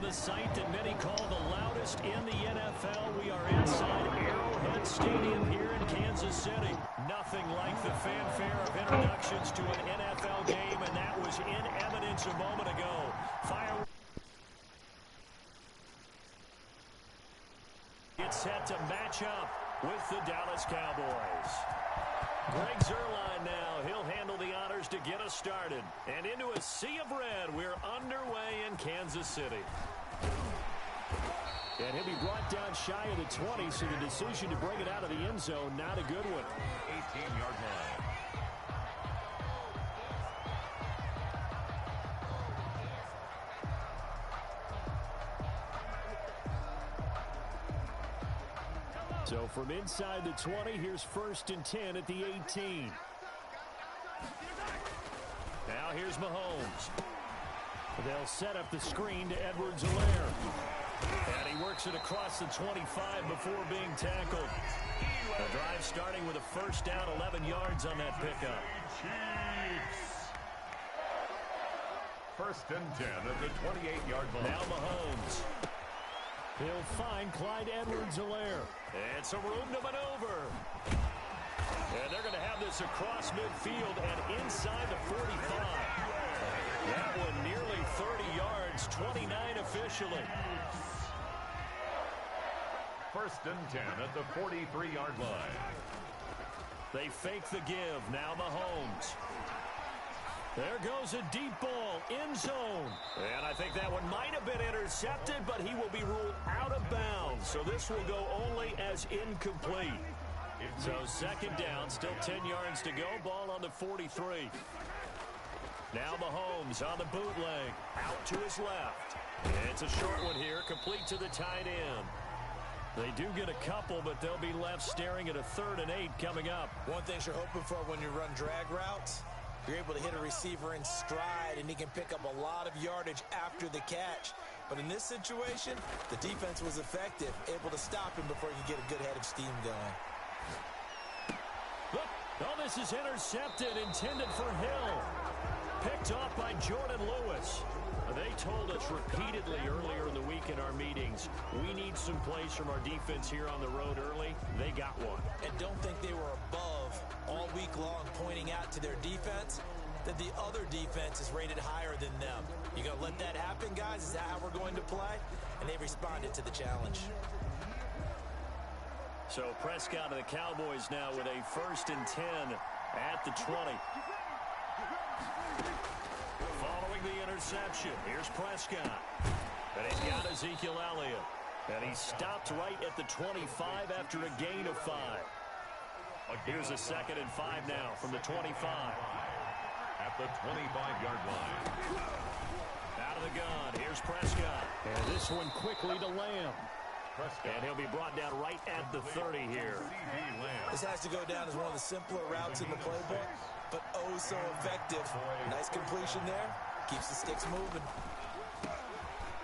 the site that many call the loudest in the NFL. We are inside Arrowhead Stadium here in Kansas City. Nothing like the fanfare of introductions to an NFL game, and that was in evidence a moment ago. It's set to match up with the Dallas Cowboys. Greg Zuerlein now. He'll handle the honors to get us started. And into a sea of red, we're underway in Kansas City. And he'll be brought down shy of the 20, so the decision to bring it out of the end zone, not a good one. 18-yard line. So from inside the 20, here's 1st and 10 at the 18. Now here's Mahomes. They'll set up the screen to Edwards-Helaire. And he works it across the 25 before being tackled. The drive starting with a first down, 11 yards on that pickup. First and 10 at the 28-yard line. Now Mahomes. He'll find Clyde Edwards-Helaire. And some room to maneuver. And they're going to have this across midfield and inside the 45. That one nearly 30 yards, 29 officially. First and 10 at the 43-yard line. They fake the give. Now Mahomes. There goes a deep ball, end zone. And I think that one might have been intercepted, but he will be ruled out of bounds. So this will go only as incomplete. So second down, still 10 yards to go. Ball on the 43. Now Mahomes on the bootleg. Out to his left. It's a short one here, complete to the tight end. They do get a couple, but they'll be left staring at a 3rd and 8 coming up. One thing you're hoping for when you run drag routes, you're able to hit a receiver in stride, and he can pick up a lot of yardage after the catch. But in this situation, the defense was effective, able to stop him before he could get a good head of steam going. Look, oh, this is intercepted, intended for Hill. Picked off by Jordan Lewis. They told us repeatedly earlier in the week in our meetings, we need some plays from our defense here on the road early. They got one. And don't think they were above all week long, pointing out to their defense that the other defense is rated higher than them. You gonna let that happen, guys? Is that how we're going to play? And they responded to the challenge. So Prescott and the Cowboys now with a 1st and 10 at the 20. Following the interception, here's Prescott. And he's got Ezekiel Elliott. And he stopped right at the 25 after a gain of 5. Here's a 2nd and 5 now from the 25. At the 25-yard line. Out of the gun, here's Prescott. And this one quickly to Lamb. And he'll be brought down right at the 30 here. This has to go down as one of the simpler routes in the playbook, but oh so effective. Nice completion there. Keeps the sticks moving.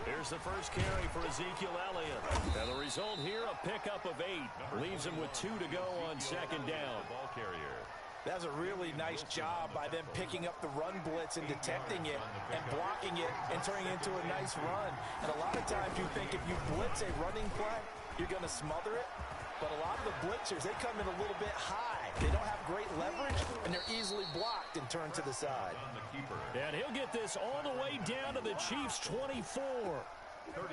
Here's the first carry for Ezekiel Elliott. And the result here, a pickup of 8. Leaves him with 2 to go on 2nd down. Ball carrier. That was a really nice job by them picking up the run blitz and detecting it and blocking it and turning it into a nice run. And a lot of times you think if you blitz a running play, you're going to smother it. But a lot of the blitzers, they come in a little bit high. They don't have great leverage, and they're easily blocked and turned to the side. And he'll get this all the way down to the Chiefs' 24.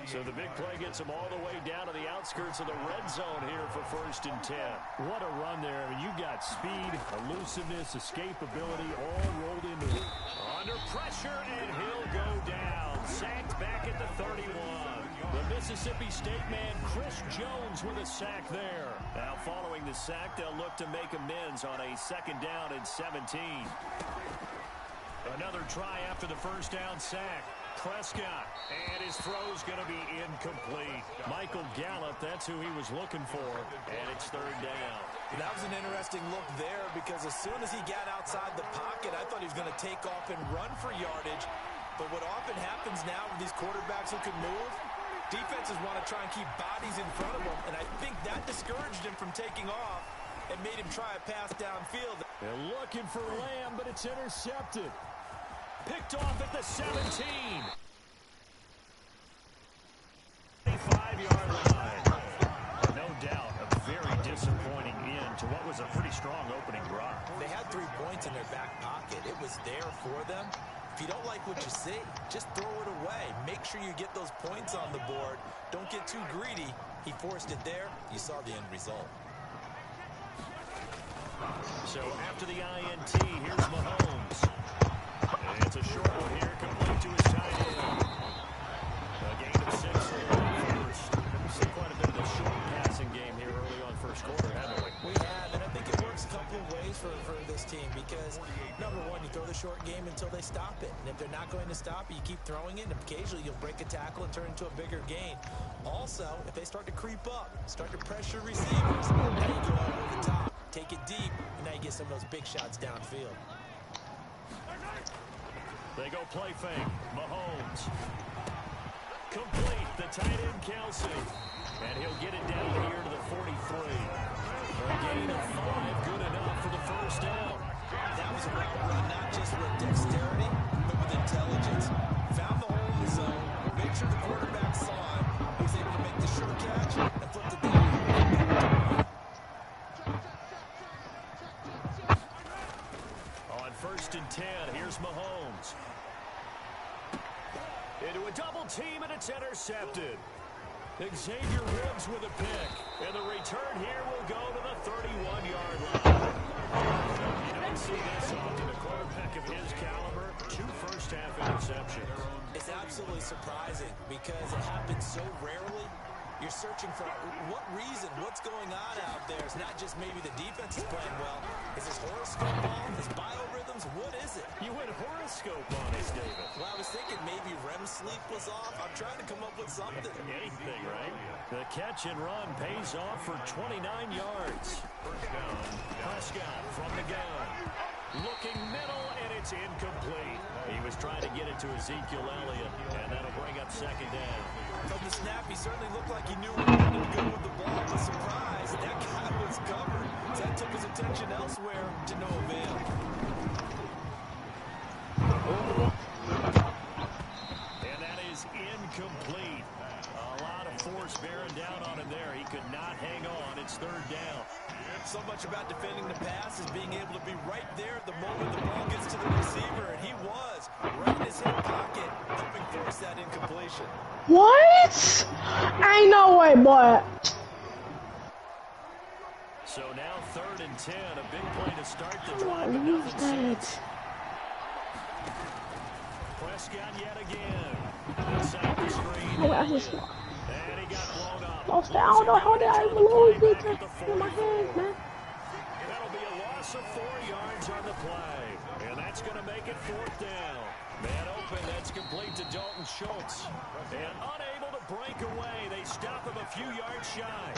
So the big play gets him all the way down to the outskirts of the red zone here for 1st and 10. What a run there. I mean, you got speed, elusiveness, escapability all rolled into it. Under pressure, and he'll go down. Sacked back at the 31. The Mississippi State man, Chris Jones, with a sack there. Now following the sack, they'll look to make amends on a 2nd down and 17. Another try after the first down sack. Prescott, and his throw's going to be incomplete. Michael Gallup, that's who he was looking for, and it's 3rd down. That was an interesting look there because as soon as he got outside the pocket, I thought he was going to take off and run for yardage. But what often happens now with these quarterbacks who can move, defenses want to try and keep bodies in front of them, and I think that discouraged him from taking off and made him try a pass downfield. They're looking for Lamb, but it's intercepted. Picked off at the 17. it's there for them. If you don't like what you see, just throw it away. Make sure you get those points on the board. Don't get too greedy. He forced it there. You saw the end result. So after the INT, here's Mahomes. And it's a short one here, complete to his tight end. A gain of 6 for the first. We've seen quite a bit of the short passing game here early on first quarter, haven't we? We have, and I think it works a couple of ways for this team because, number one, you throw the short game until they stop it. And if they're not going to stop it, you keep throwing it, and occasionally you'll break a tackle and turn into a bigger gain. Also, if they start to creep up, start to pressure receivers, now you go over the top, take it deep, and now you get some of those big shots downfield. They go play fake. Mahomes. Complete. The tight end, Kelsey. And he'll get it down here to the 43. A gain of 5. Good enough for the first down. That was a route run, not just with dexterity, but with intelligence. Found the hole in the zone, made sure the quarterback saw him. He was able to make the sure catch and flip the down. On 1st and 10, here's Mahomes. Into a double team, and it's intercepted. Xavier Woods with a pick. And the return here will go to the 31-yard line. You don't see this often. A quarterback of his caliber, 2 first-half interceptions. It's absolutely surprising because it happens so rarely. You're searching for what reason, what's going on out there. It's not just maybe the defense is playing well. Is his horoscope on? His biorhythms? What is it? You went horoscope on us, David. Well, I was thinking maybe REM sleep was off. I'm trying to come up with something. Anything, right? The catch and run pays off for 29 yards. First down. Prescott from the gun. Looking middle, and it's incomplete. He was trying to get it to Ezekiel Elliott, and that'll bring up 2nd down. From the snap, he certainly looked like he knew where he wanted to go with the ball. But surprise, that guy was covered. So that took his attention elsewhere to no avail. And that is incomplete. A lot of force bearing down on him there. He could not hang on. It's 3rd down. So much about defending the pass is being able to be right there at the moment the ball gets to the receiver, and he was right in his hip pocket, helping force that incompletion. What? Ain't no way, boy. So now 3rd and 10, a big play to start the drive, but nothing since. Prescott yet again. Inside the screen. And he got blown up. Lost it. I don't know how I lose it in my hands, man. That'll be a loss of 4 yards on the play. And that's going to make it 4th down. Man open, that's complete to Dalton Schultz. And unable to break away, they stop him a few yards shy.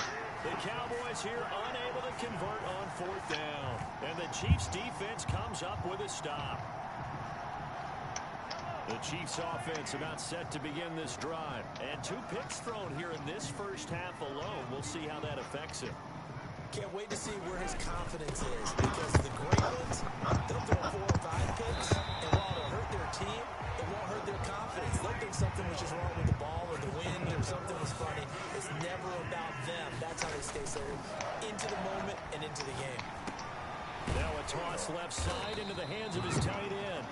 The Cowboys here unable to convert on 4th down. And the Chiefs defense comes up with a stop. The Chiefs offense about set to begin this drive. And 2 picks thrown here in this first half alone. We'll see how that affects him. Can't wait to see where his confidence is, because the great ones, they'll throw 4 or 5 picks, and while it'll hurt their team, it won't hurt their confidence. They'll think something was just wrong with the ball or the wind or something was funny. It's never about them. That's how they stay so into the moment and into the game. Now a toss left side into the hands of his tight end.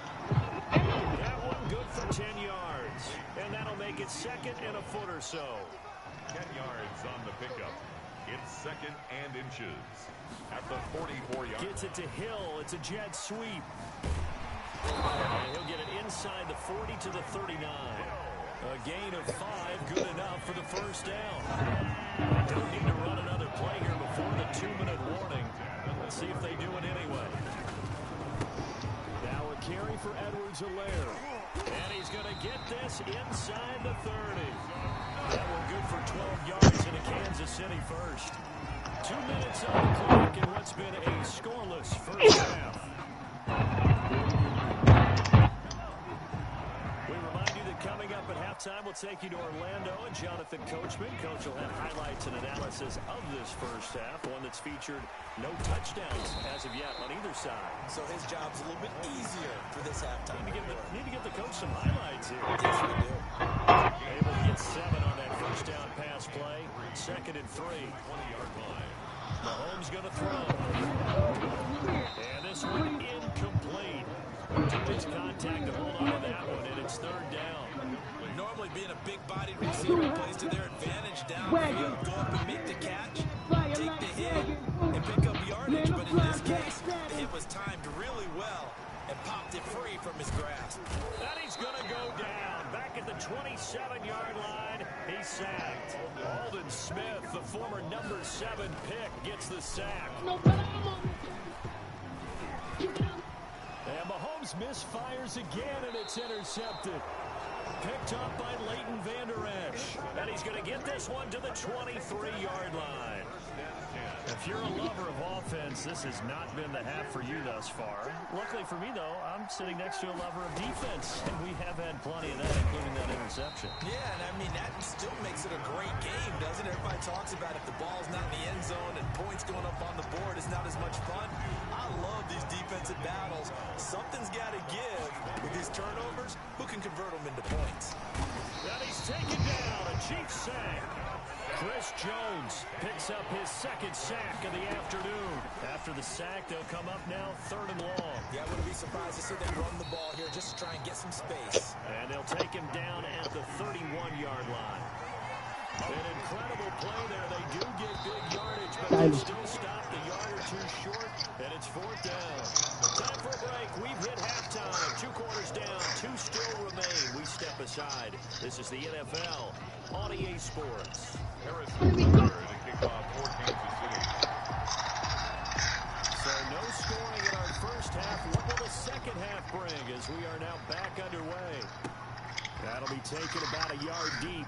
That one good for 10 yards. And that'll make it 2nd and a foot or so. 10 yards on the pickup. It's 2nd and inches. At the 44-yard. Gets it to Hill. It's a jet sweep. And he'll get it inside the 40 to the 39. A gain of 5, good enough for the first down. Don't need to run another play here before the 2-minute warning. Let's see if they do it anyway. Now a carry for Edwards-Helaire. And he's going to get this inside the 30. That one good for 12 yards in a Kansas City first. 2 minutes on the clock in what's been a scoreless first half. We remind you that coming up at halftime, we'll take you to Orlando and Jonathan Coachman. Coach will have highlights and analysis of this first half, one that's featured no touchdowns as of yet on either side. So his job's a little bit easier for this halftime. Need to get the coach some highlights here. Yes, we do. Able to get 7 on that first down pass play. 2nd and 3. 20-yard line. Mahomes going to throw. And this one incomplete. Too much contact to hold on to that one, and it's third down. Normally being a big-bodied receiver plays to their advantage downfield. Go up and make the catch, take the hit, and pick up yardage. But in this case, the hit was timed really well and popped it free from his grasp. And he's going to go down. Back at the 27-yard line, he's sacked. Aldon Smith, the former number 7 pick, gets the sack. And Mahomes misfires again, and it's intercepted. Picked up by Leighton Vander Esch. And he's going to get this one to the 23-yard line. If you're a lover of offense, this has not been the half for you thus far. Luckily for me, though, I'm sitting next to a lover of defense, and we have had plenty of that, including that interception. Yeah, and I mean, that still makes it a great game, doesn't it? Everybody talks about if the ball's not in the end zone and points going up on the board, it's not as much fun. I love these defensive battles. Something's got to give with these turnovers. Who can convert them into points? And he's taken down, a Chiefs sack. Chris Jones picks up his second sack of the afternoon. After the sack, they'll come up now third and long. Yeah, I wouldn't be surprised to see them run the ball here just to try and get some space. And they'll take him down at the 31-yard line. An incredible play there. They do get big yardage, but they still stop the yard or two short, and it's fourth down. Time for a break. We've hit halftime. 2 quarters down. 2 still remain. We step aside. This is the NFL on EA Sports. Harrison Butker to kick off for Kansas City. So no scoring in our first half. What will the second half bring as we are now back underway? That'll be taken about a yard deep.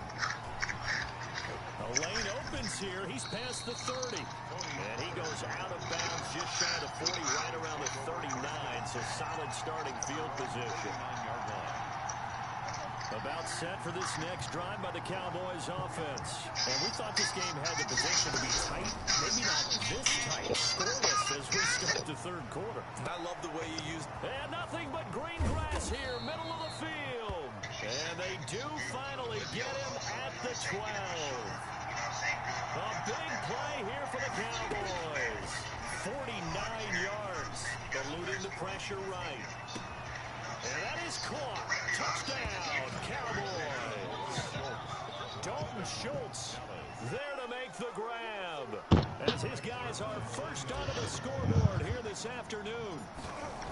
The lane opens here. He's past the 30. And he goes out of bounds just shy of the 40, right around the 39. So solid starting field position. About set for this next drive by the Cowboys offense. And we thought this game had the potential to be tight. Maybe not this tight. Scoreless as we start the third quarter. I love the way you use. And nothing but green grass here, middle of the field. And they do finally get him at the 12. A big play here for the Cowboys. 49 yards. Eluding the pressure right. And that is caught. Touchdown, Cowboys. Dalton Schultz there to make the grab. As his guys are first onto the scoreboard here this afternoon.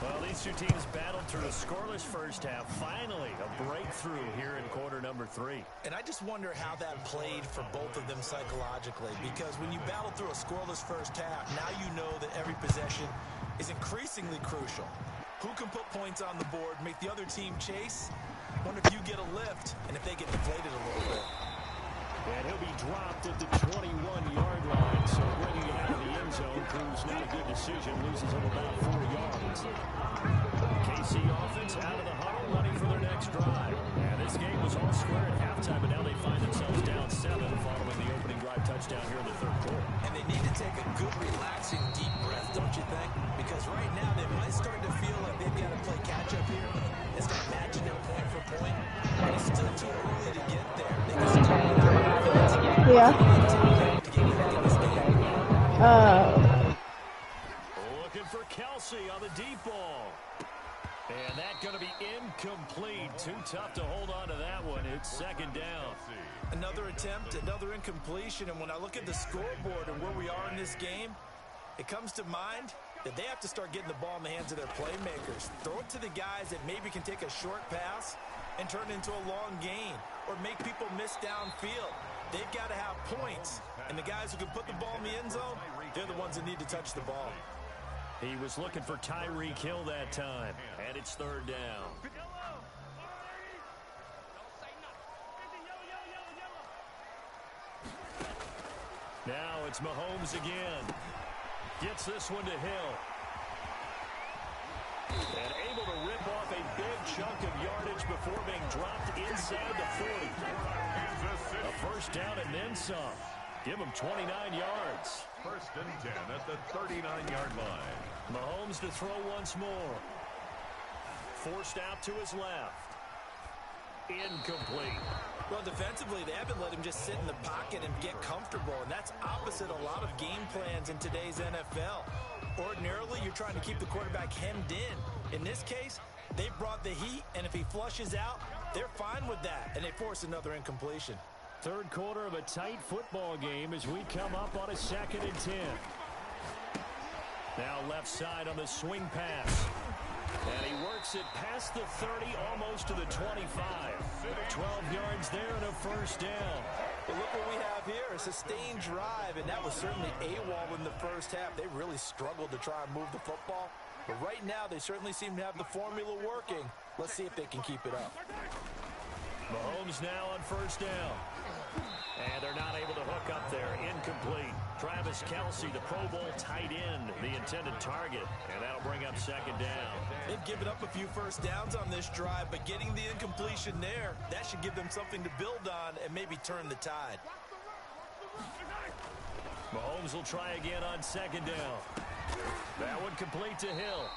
Well, these two teams battled through a scoreless first half. Finally, a breakthrough here in quarter number 3. And I just wonder how that played for both of them psychologically. Because when you battle through a scoreless first half, now you know that every possession is increasingly crucial. Who can put points on the board, make the other team chase? Wonder if you get a lift and if they get deflated a little bit. And he'll be dropped at the 21-yard line. So bringing it out of the end zone proves not a good decision. Loses him about 4 yards. KC offense out of the huddle, running for their next drive. And this game was all square at halftime, but now they find themselves down 7 following the opening drive touchdown here in the third quarter. And they need to take a good, relaxing, deep breath, don't you think? Because right now they might start to feel like they've got to play catch-up here and start matching them point for point. But it's still too early to get there. They can still looking for Kelsey on the deep ball. And that's going to be incomplete. Too tough to hold on to that one. It's second down. Another attempt, another incompletion. And when I look at the scoreboard and where we are in this game, it comes to mind that they have to start getting the ball in the hands of their playmakers. Throw it to the guys that maybe can take a short pass and turn it into a long gain or make people miss downfield. They've got to have points. And the guys who can put the ball in the end zone, they're the ones that need to touch the ball. He was looking for Tyreek Hill that time. And it's third down. Now it's Mahomes again. Gets this one to Hill. And able to rip off a big chunk of yardage before being dropped inside the 40. A first down and then some. Give him 29 yards. First and 10 at the 39-yard line. Mahomes to throw once more. Forced out to his left. Incomplete. Well, defensively, they haven't let him just sit in the pocket and get comfortable, and that's opposite a lot of game plans in today's NFL. Ordinarily, you're trying to keep the quarterback hemmed in. In this case, They brought the heat, and if he flushes out, they're fine with that, and they force another incompletion. Third quarter of a tight football game as we come up on a 2nd and 10. Now left side on the swing pass. And he works it past the 30, almost to the 25. 12 yards there and a first down. But look what we have here, a sustained drive, and that was certainly AWOL in the first half. They really struggled to try and move the football. But right now, they certainly seem to have the formula working. Let's see if they can keep it up. Mahomes now on first down. And they're not able to hook up there. Incomplete. Travis Kelce, the Pro Bowl tight end, the intended target. And that'll bring up 2nd down. They've given up a few first downs on this drive, but getting the incompletion there, that should give them something to build on and maybe turn the tide. Mahomes will try again on 2nd down. That one complete to Hill.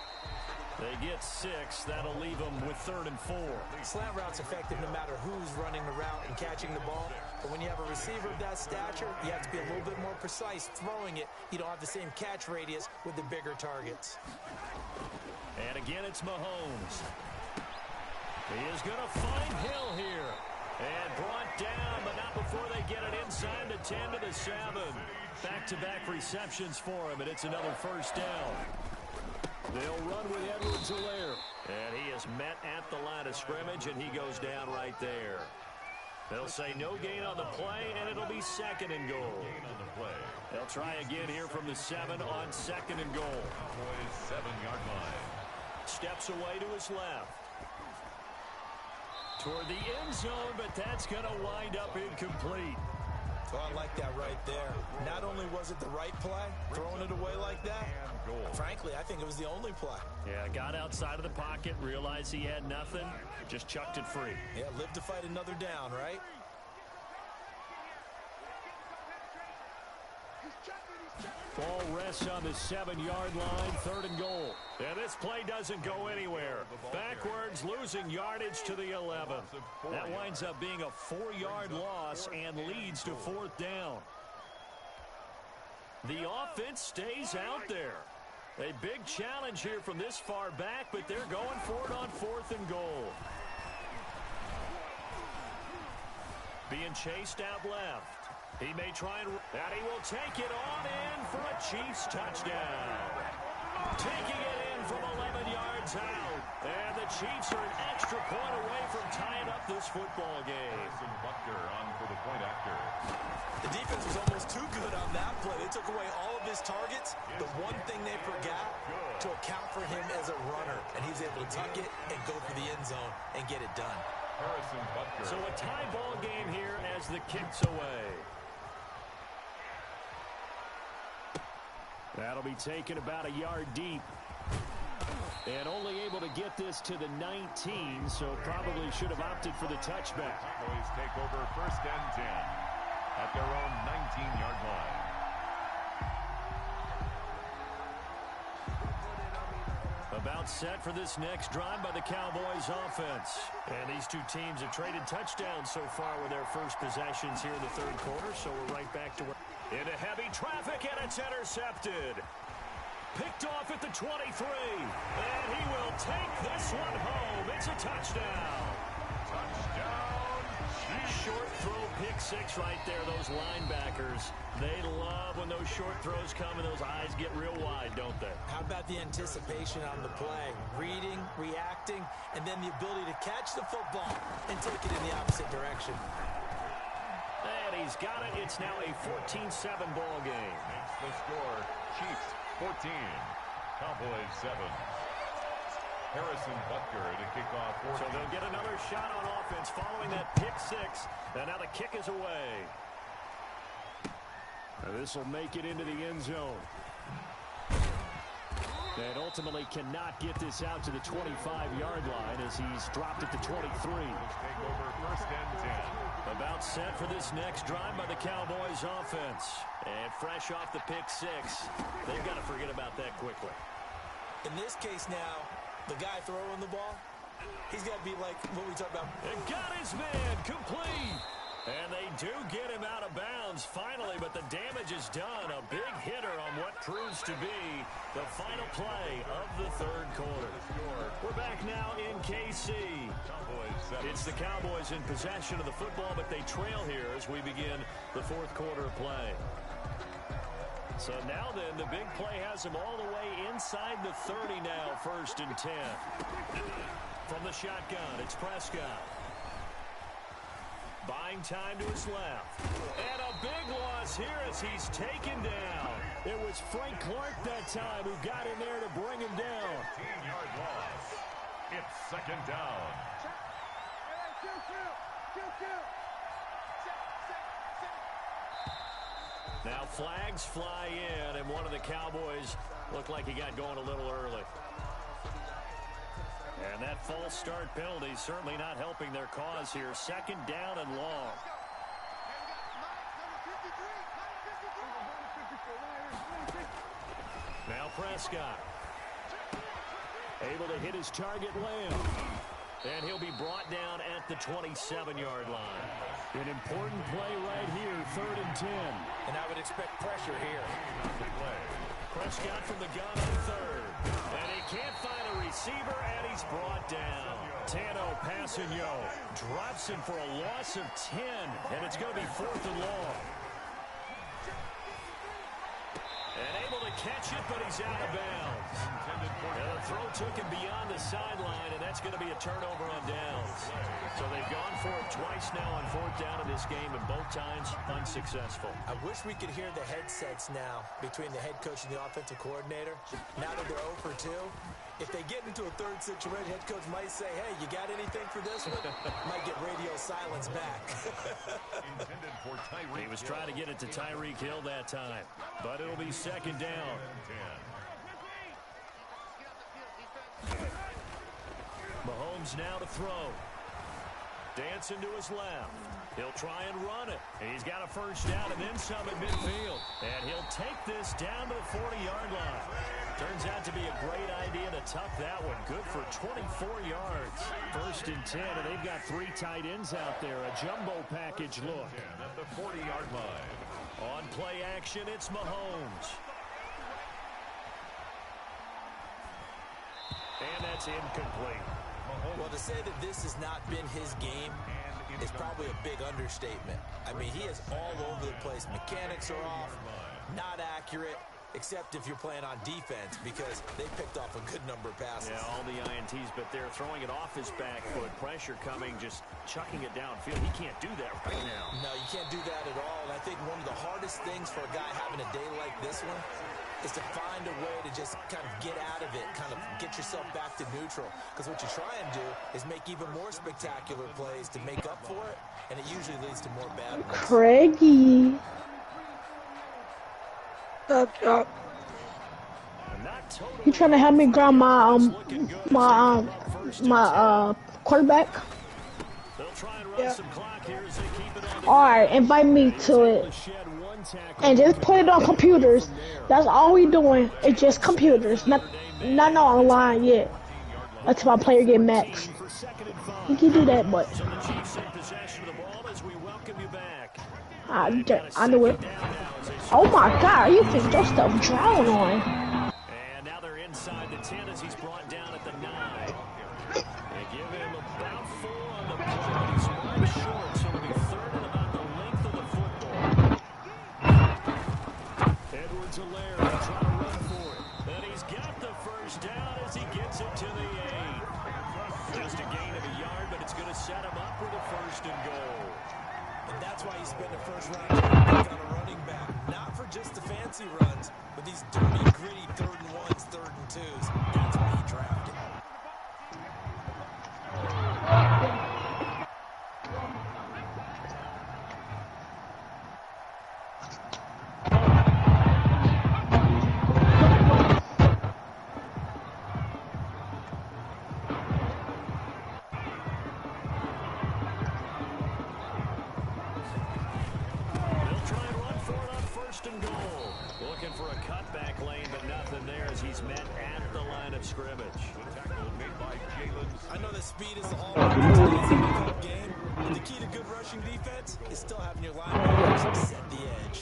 They get 6. That'll leave them with 3rd and 4. Slant route's effective no matter who's running the route and catching the ball. But when you have a receiver of that stature, you have to be a little bit more precise throwing it. You don't have the same catch radius with the bigger targets. And again, it's Mahomes. He is going to find Hill here. And brought down, but not before they get it inside the 10 to the 7. Back-to-back receptions for him, and it's another first down. They'll run with Edwards-Helaire. And he is met at the line of scrimmage, and he goes down right there. They'll say no gain on the play, and it'll be 2nd and goal. They'll try again here from the 7 on 2nd and goal. 7-yard line. Steps away to his left. Toward the end zone, but that's going to wind up incomplete. Oh, I like that right there. Not only was it the right play, throwing it away like that, frankly, I think it was the only play. Yeah, got outside of the pocket, realized he had nothing, just chucked it free. Yeah, live to fight another down, right? Ball rests on the 7-yard line, 3rd and goal. And this play doesn't go anywhere. Backwards, losing yardage to the 11. That winds up being a 4-yard loss and leads to 4th down. The offense stays out there. A big challenge here from this far back, but they're going for it on 4th and goal. Being chased out left. He may try and he will take it on in for a Chiefs touchdown. Taking it in from 11 yards out. And the Chiefs are an extra point away from tying up this football game. Butker on for the point after. The defense was almost too good on that play. They took away all of his targets. The one thing they forgot to account for him as a runner. And he's able to tuck it and go for the end zone and get it done. So a tie ball game here as the kick's away. That'll be taken about a yard deep. And only able to get this to the 19, so probably should have opted for the touchback. Cowboys take over 1st and 10 at their own 19-yard line. About set for this next drive by the Cowboys offense. And these two teams have traded touchdowns so far with their first possessions here in the 3rd quarter, so we're right back to into heavy traffic, and it's intercepted. Picked off at the 23, and he will take this one home. It's a touchdown. Touchdown. Short throw, pick 6 right there. Those linebackers, they love when those short throws come and those eyes get real wide, don't they? How about the anticipation on the play? Reading, reacting, and then the ability to catch the football and take it in the opposite direction. And he's got it. It's now a 14-7 ball game. Makes the score. Chiefs 14, Cowboys 7. Harrison Butker to kick off. So they'll get another shot on offense following that pick 6. And now the kick is away. This will make it into the end zone. And ultimately cannot get this out to the 25-yard line as he's dropped it to 23. Take over 1st and 10. About set for this next drive by the Cowboys offense. And fresh off the pick 6, they've got to forget about that quickly. In this case now, the guy throwing the ball, he's got to be like what we talked about. And got his man complete. And they do get him out of bounds finally, but the damage is done. A big hitter on what proves to be the final play of the third quarter. We're back now in KC. It's the Cowboys in possession of the football, but they trail here as we begin the fourth quarter of play. So now then, the big play has him all the way inside the 30 now, 1st and 10. From the shotgun, it's Prescott. Buying time to his left. And a big loss here as he's taken down. It was Frank Clark that time who got in there to bring him down. 15-yard loss. It's 2nd down. Now flags fly in, and one of the Cowboys looked like he got going a little early. And that false start penalty certainly not helping their cause here. 2nd down and long. Now Prescott. Able to hit his target, Lamb. And he'll be brought down at the 27-yard line. An important play right here, 3rd and 10. And I would expect pressure here. Prescott from the gun on 3rd. And he can't find a receiver, and he's brought down. Tano Passigno drops him for a loss of 10, and it's going to be 4th and long. And able to catch it, but he's out of bounds. And the throw took him beyond the sideline, and that's going to be a turnover on downs. So they've gone for it twice now on 4th down in this game, and both times unsuccessful. I wish we could hear the headsets now between the head coach and the offensive coordinator. Now that they're 0 for 2, if they get into a 3rd situation, head coach might say, hey, you got anything for this one? Might get radio silence back. He was trying to get it to Tyreek Hill that time, but it'll be 2nd down. Mahomes now to throw. Dancing to his left. He'll try and run it. He's got a 1st down and then some at midfield. And he'll take this down to the 40-yard line. Turns out to be a great idea to tuck that one. Good for 24 yards. 1st and 10, and they've got 3 tight ends out there. A jumbo package look. At the 40-yard line. On play action, it's Mahomes. And that's incomplete. Well, to say that this has not been his game is probably a big understatement. I mean, he is all over the place. Mechanics are off, not accurate, except if you're playing on defense because they picked off a good number of passes. Yeah, all the INTs, but they're throwing it off his back foot. Pressure coming, just chucking it downfield. He can't do that right now. No, you can't do that at all. And I think one of the hardest things for a guy having a day like this one is to find a way to just kind of get out of it, kind of get yourself back to neutral. Because what you try and do is make even more spectacular plays to make up for it, and it usually leads to more bad ones. Craigie. You trying to have me grab my quarterback? Yeah. Alright, invite me to it. And just put it on computers. That's all we doing. It's just computers. Not online yet. Until my player get max. You can do that, but I knew it. Oh my god, you think your stuff drown on. And now they're inside the 10 as he's brought down at the 9. They give him about 4 on the play. He's right short, so it'll be 3rd and about the length of the football. Edwards-Helaire will try to run for it. And he's got the 1st down as he gets it to the 8. Just a gain of a yard, but it's going to set him up with a 1st and goal. And that's why you spend a 1st-round pick on a running back. Not for just the fancy runs, but these dirty, gritty 3rd and 1s, 3rd and 2s. That's why you drafted. looking for a cutback lane, but nothing there as he's met at the line of scrimmage. Tackle made by Jalen. I know that speed is the hallmark of today's NFL game, but the key to good rushing defense is still having your linebackers set the edge.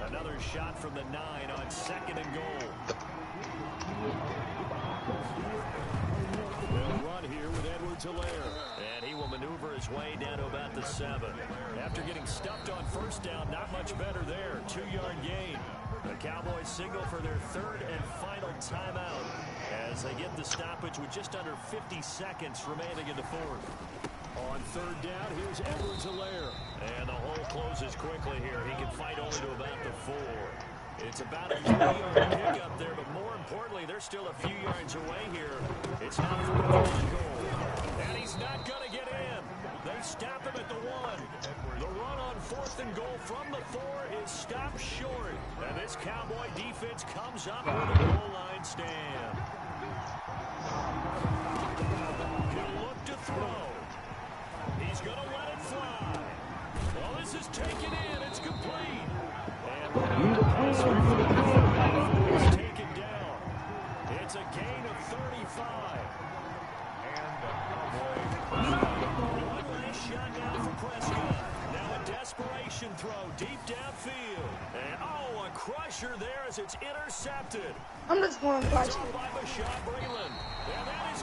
Another shot from the 9 on 2nd and goal. They'll run here with Edwards-Helaire. And he will maneuver his way down to about the 7. After getting stuffed on 1st down, not much better there. 2-yard gain. The Cowboys signal for their 3rd and final timeout as they get the stoppage with just under 50 seconds remaining in the 4th. On 3rd down, here's Edwards-Helaire. And the hole closes quickly here. He can fight only to about the 4. It's about a 3-yard pickup there, but more importantly, they're still a few yards away here. It's now 4th and goal. And he's not going to get in. They stop him at the 1. The run on 4th and goal from the 4 is stopped short. And this Cowboy defense comes up with a goal line stand. He'll look to throw. He's going to let it fly. Well, this is taken in. It's complete. And it's taken down. It's a gain of 35. And the Cowboys. One last shot now for Prescott. Now a desperation throw deep downfield. And, oh, a crusher there as it's intercepted. I'm just going to watch It's off by Bashaud Breeland. And that is